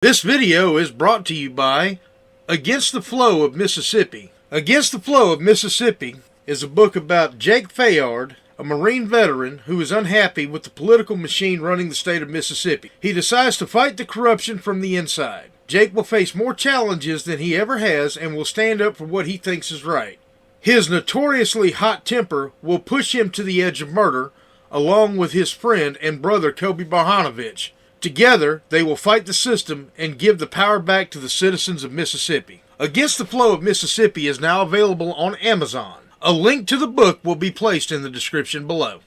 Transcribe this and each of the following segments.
This video is brought to you by Against the Flow of Mississippi. Against the Flow of Mississippi is a book about Jake Fayard, a Marine veteran who is unhappy with the political machine running the state of Mississippi. He decides to fight the corruption from the inside. Jake will face more challenges than he ever has and will stand up for what he thinks is right. His notoriously hot temper will push him to the edge of murder, along with his friend and brother Kobe Barhanovich. Together, they will fight the system and give the power back to the citizens of Mississippi. Against the Flow of Mississippi is now available on Amazon. A link to the book will be placed in the description below.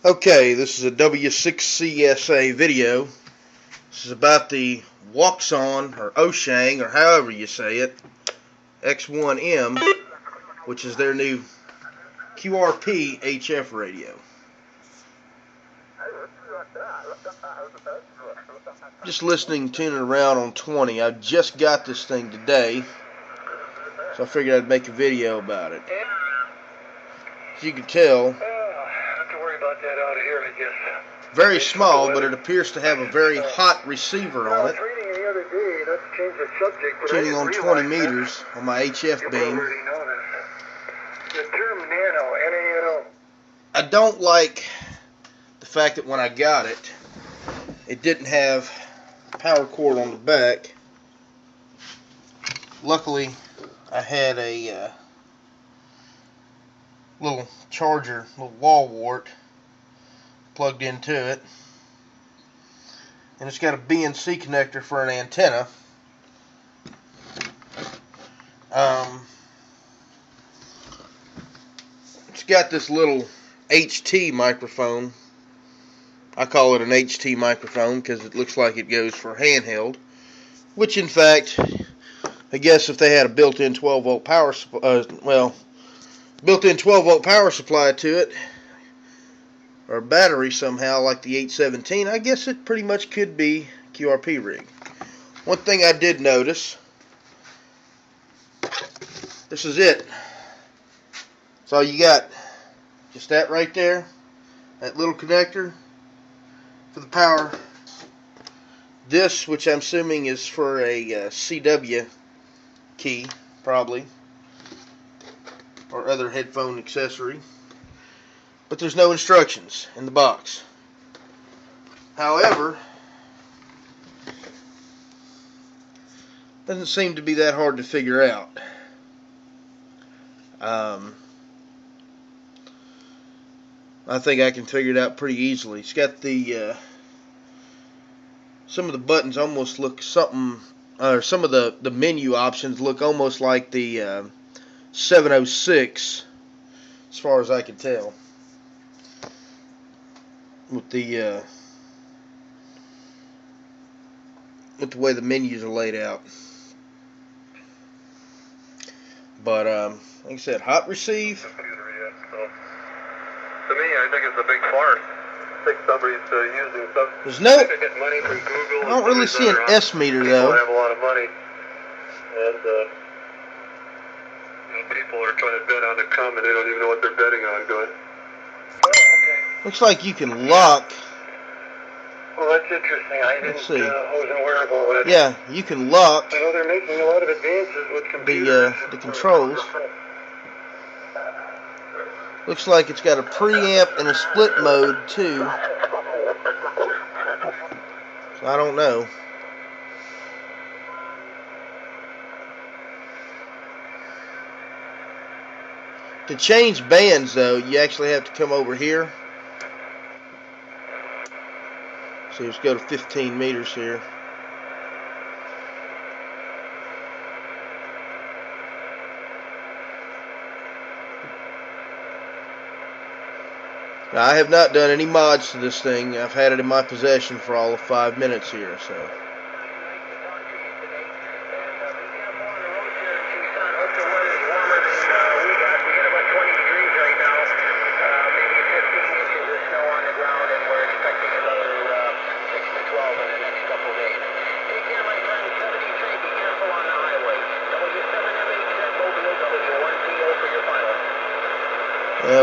Okay, this is a W6CSA video. This is about the Wouxun, or Wouxun, or however you say it, X1M, which is their new QRP HF radio. Just listening, tuning around on 20. I just got this thing today, so I figured I'd make a video about it. As you can tell, very small, but it appears to have a very hot receiver on it. Tuning on 20 meters on my HF beam. I don't like the fact that when I got it, it didn't have power cord on the back. Luckily, I had a little charger, little wall wart plugged into it, and it's got a BNC connector for an antenna. It's got this little HT microphone. I call it an HT microphone because it looks like it goes for handheld, which in fact, I guess if they had a built-in 12-volt power built-in 12-volt power supply to it, or battery somehow, like the 817, I guess it pretty much could be QRP rig. One thing I did notice, this is it. That's all you got. Just that right there, that little connector for the power. This, which I'm assuming is for a CW key, probably, or other headphone accessory. But there's no instructions in the box. However, doesn't seem to be that hard to figure out. I think I can figure it out pretty easily. It's got the some of the buttons almost look something, or some of the menu options look almost like the 706, as far as I can tell, with the way the menus are laid out. But like I said, hot receive. To me, I think it's a big farce. I think somebody's using some. There's no. Money from Google. I don't really see an S meter though. People have a lot of money, and people are trying to bet on the come, and they don't even know what they're betting on. Going. Oh, okay. Looks like you can lock. Well, that's interesting. I wasn't aware of all that. Yeah, you can lock. I know they're making a lot of advances with computers. The controls. Looks like it's got a preamp and a split mode too. So I don't know. To change bands though, you actually have to come over here. So let's go to 15 meters here. Now, I have not done any mods to this thing. I've had it in my possession for all of 5 minutes here, so.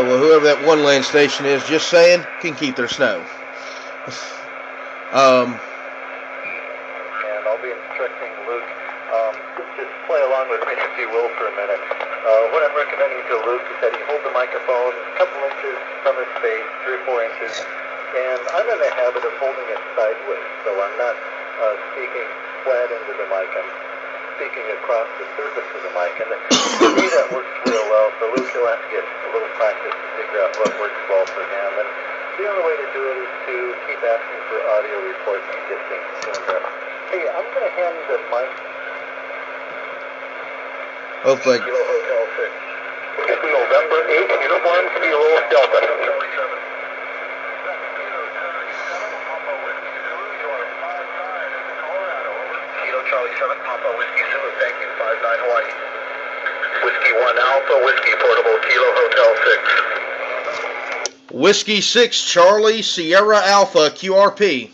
Well, whoever that one land station is, just saying, can keep their snow. And I'll be instructing Luke. Just play along with me if you will for a minute. What I'm recommending to Luke is that he hold the microphone a couple inches from his face, 3 or 4 inches. And I'm in the habit of holding it sideways, so I'm not speaking flat into the mic. I'm speaking across the surface of the mic. And for me, that works real well. So Luke, you'll have to get a little practice to figure out what works well for him. And the only way to do it is to keep asking for audio reports and get things tuned up. Hey, I'm going to hand the mic. Hopefully. Kilo Hotel 6. It's November 8th, uniform, Kilo Delta. Kilo Charlie 7, Papa Whiskey Zulu, thank you, 59 Hawaii. Whiskey 1 Alpha, Whiskey Portable, Kilo Hotel 6. Whiskey 6 Charlie Sierra Alpha QRP.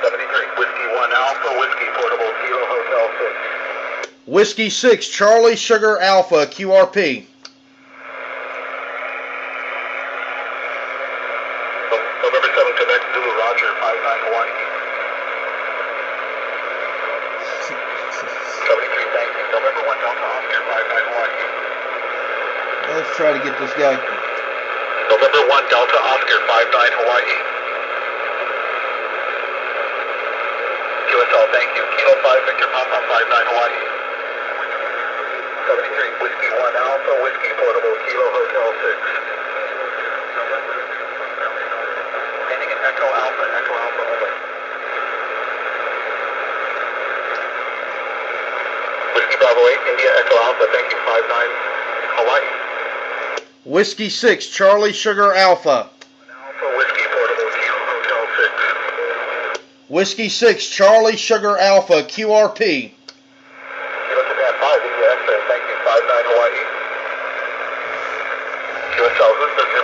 73, Whiskey 1 Alpha, Whiskey Portable, Kilo Hotel 6. Whiskey 6 Charlie Sugar Alpha QRP. November 7, Quebec Zulu, Roger, 59 Hawaii. 73, thank you. November 1 Delta Oscar, 59 Hawaii. Let's try to get this guy. November 1 Delta Oscar, 59 Hawaii. QSL, thank you. Kilo 5 Victor Papa, 59 Hawaii. 73, Whiskey 1 Alpha, Whiskey Portable, Kilo Hotel 6. Ending in Echo Alpha only. Whiskey Bravo 8, India Echo Alpha, thank you, 59 Hawaii. Whiskey 6 Charlie Sugar Alpha. Alpha, Whiskey Portable, Kilo Hotel 6. Whiskey 6 Charlie Sugar Alpha QRP. Kilo Japan 5, India X-ray, thank you, 59 Hawaii. QSL, who's the 0?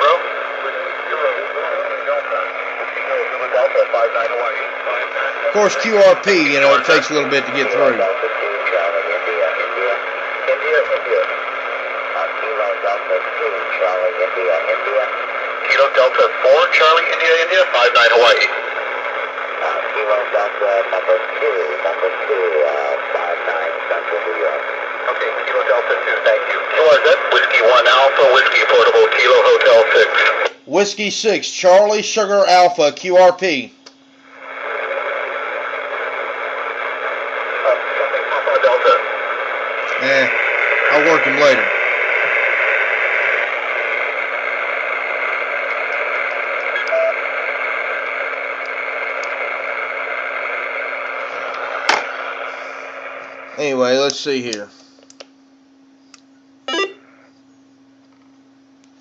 Zulu Delta, 59 Hawaii. Of course, QRP, you know, it takes a little bit to get through. India. Kilo Delta 4, Charlie, India, 59 Hawaii. Kilo Delta number 2, 59 Central New York. Okay, Kilo Delta 2, thank you. QRZ, Whiskey 1 Alpha, Whiskey Portable, Kilo Hotel 6. Whiskey 6 Charlie Sugar Alpha QRP. Something Papa Delta. I'll work him later. Anyway, let's see here.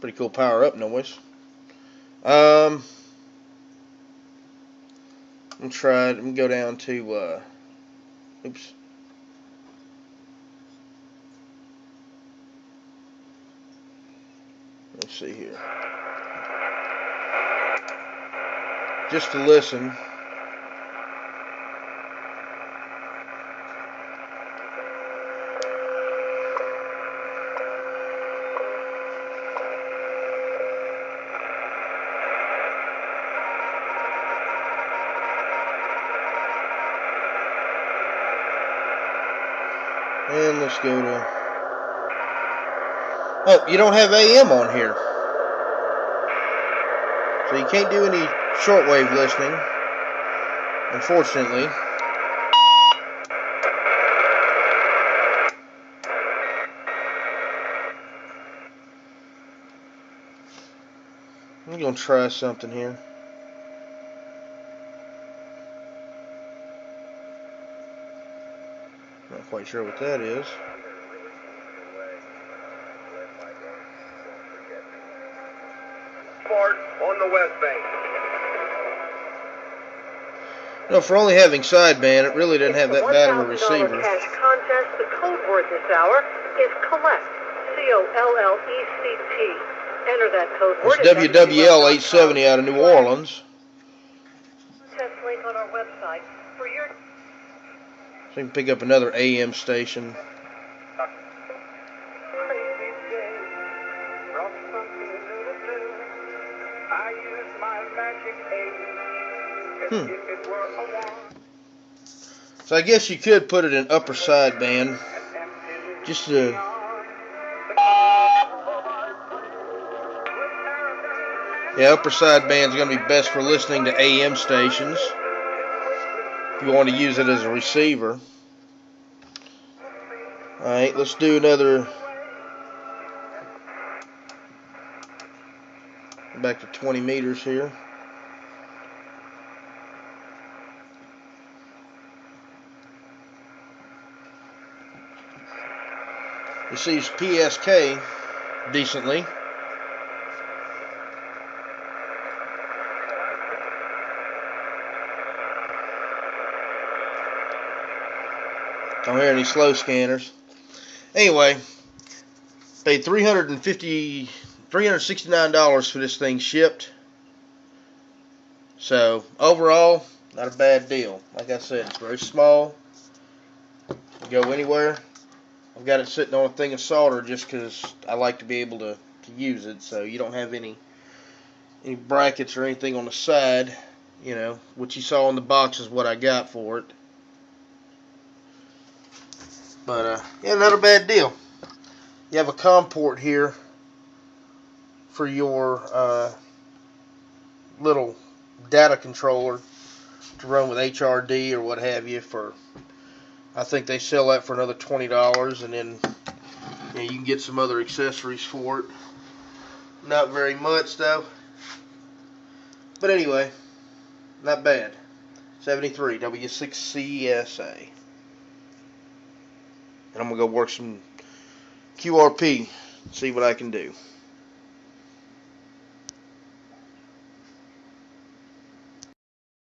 Pretty cool power up noise. I'm gonna go down to oops. Let's see here. Just to listen. And let's go to Oh, you don't have AM on here. So you can't do any shortwave listening, unfortunately. I'm going to try something here. Not quite sure what that is. On the West Bank. No, for only having sideband, it really didn't have that bad of a receiver. Cash contest. The code word this hour is collect. COLLECT. Enter that code word. It's WWL 870 out of New Orleans. Test link on our website for your. So you can pick up another AM station. So I guess you could put it in upper sideband, just to. Yeah, upper sideband is going to be best for listening to AM stations. If you want to use it as a receiver. All right, let's do another. Back to 20 meters here. Receives PSK decently. Don't hear any slow scanners. Anyway, paid $369 for this thing shipped. So overall, not a bad deal. Like I said, it's very small. Go anywhere. I've got it sitting on a thing of solder just because I like to be able to use it. So you don't have any brackets or anything on the side. You know, what you saw in the box is what I got for it. But yeah, not a bad deal. You have a COM port here for your little data controller to run with HRD or what have you. For I think they sell that for another $20, and then you can get some other accessories for it. Not very much though. But anyway, not bad. 73 W6CSA. And I'm gonna go work some QRP, see what I can do.